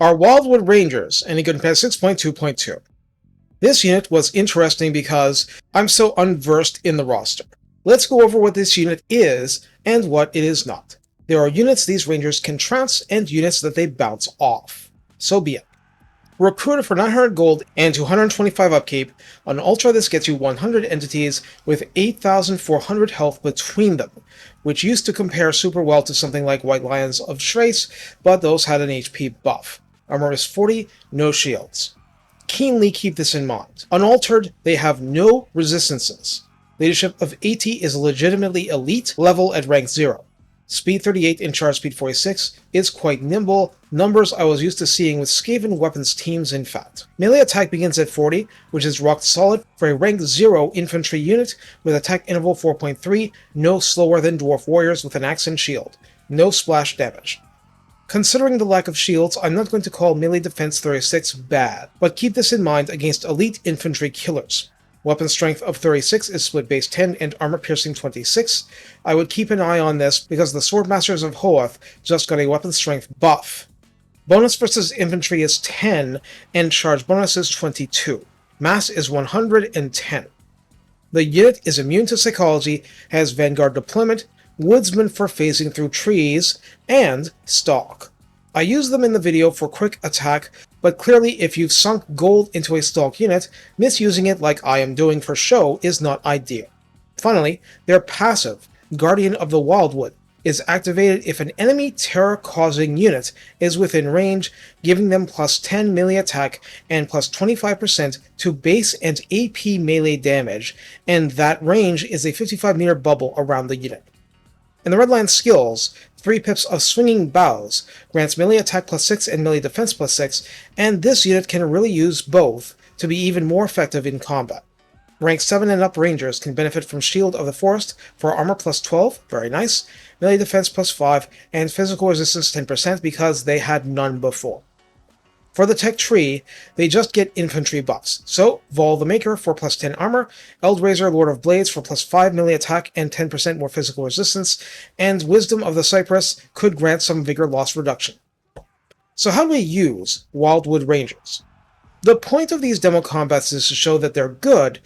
are Wildwood Rangers, and you can compare 6.2.2. This unit was interesting because I'm so unversed in the roster. Let's go over what this unit is and what it is not. There are units these Rangers can trounce and units that they bounce off. So be it. Recruited for 900 gold and 225 upkeep, on Ultra this gets you 100 entities with 8,400 health between them, which used to compare super well to something like White Lions of Trace, but those had an HP buff. Armor is 40, no shields. Keenly keep this in mind. Unaltered, they have no resistances. Leadership of 80 is legitimately elite level at rank 0. Speed 38 and charge speed 46 is quite nimble, numbers I was used to seeing with Skaven weapons teams in fact. Melee attack begins at 40, which is rock solid for a rank 0 infantry unit with attack interval 4.3, no slower than dwarf warriors with an axe and shield, no splash damage. Considering the lack of shields, I'm not going to call melee defense 36 bad, but keep this in mind against elite infantry killers. Weapon strength of 36 is split base 10 and armor piercing 26. I would keep an eye on this because the Swordmasters of Hoeth just got a weapon strength buff. Bonus versus infantry is 10 and charge bonus is 22. Mass is 110. The unit is immune to psychology, has Vanguard deployment, Woodsman for phasing through trees, and Stalk. I used them in the video for quick attack, but clearly if you've sunk gold into a Stalk unit, misusing it like I am doing for show is not ideal. Finally, their passive, Guardian of the Wildwood, is activated if an enemy terror-causing unit is within range, giving them plus 10 melee attack and plus 25% to base and AP melee damage, and that range is a 55-meter bubble around the unit. In the Redland skills, 3 pips of Swinging Boughs grants melee attack plus 6 and melee defense plus 6, and this unit can really use both to be even more effective in combat. Rank 7 and up Rangers can benefit from Shield of the Forest for armor plus 12, very nice, melee defense plus 5, and physical resistance 10% because they had none before. For the tech tree, they just get infantry buffs, so Vol the Maker for plus 10 armor, Eldrazer Lord of Blades for plus 5 melee attack and 10% more physical resistance, and Wisdom of the Cypress could grant some vigor loss reduction. So how do we use Wildwood Rangers? The point of these demo combats is to show that they're good,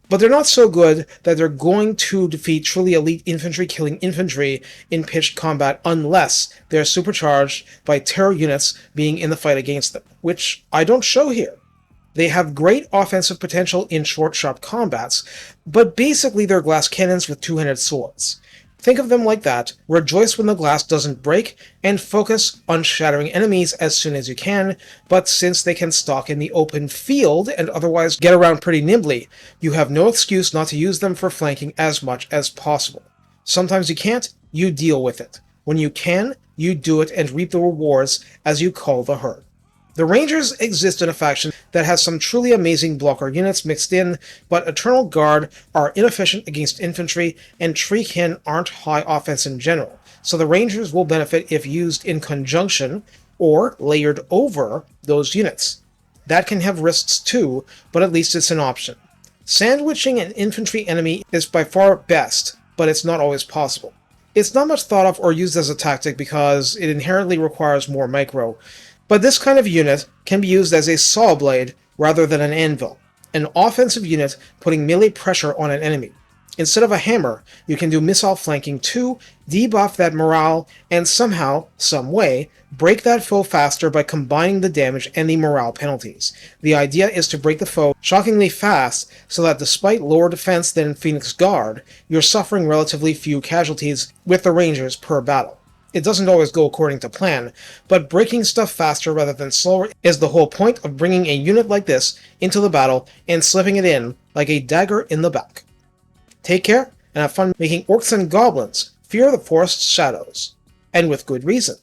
but they're not so good that they're going to defeat truly elite infantry killing infantry in pitched combat unless they're supercharged by terror units being in the fight against them, which I don't show here. They have great offensive potential in short, sharp combats, but basically they're glass cannons with two-handed swords. Think of them like that, rejoice when the glass doesn't break, and focus on shattering enemies as soon as you can, but since they can stalk in the open field and otherwise get around pretty nimbly, you have no excuse not to use them for flanking as much as possible. Sometimes you can't, you deal with it. When you can, you do it and reap the rewards as you cull the herd. The Rangers exist in a faction that has some truly amazing blocker units mixed in, but Eternal Guard are inefficient against infantry, and Treekin aren't high offense in general, so the Rangers will benefit if used in conjunction or layered over those units. That can have risks too, but at least it's an option. Sandwiching an infantry enemy is by far best, but it's not always possible. It's not much thought of or used as a tactic because it inherently requires more micro, but this kind of unit can be used as a saw blade rather than an anvil, an offensive unit putting melee pressure on an enemy. Instead of a hammer, you can do missile flanking to debuff that morale and somehow, some way, break that foe faster by combining the damage and the morale penalties. The idea is to break the foe shockingly fast so that despite lower defense than Phoenix Guard, you're suffering relatively few casualties with the Rangers per battle. It doesn't always go according to plan, but breaking stuff faster rather than slower is the whole point of bringing a unit like this into the battle and slipping it in like a dagger in the back. Take care, and have fun making orcs and goblins fear the forest's shadows, and with good reason.